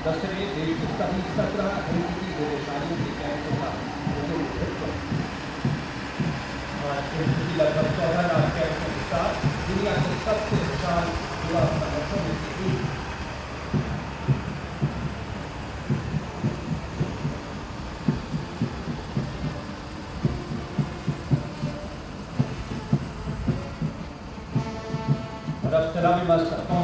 दस्तवे देश के सभी 17 एनसीसी विदेशालियों के कैंपों का एनसीसी लगभग 14 लाख कैंपों के साथ दुनिया के सबसे विशाल युवा संगठनों में से एक। But Salami must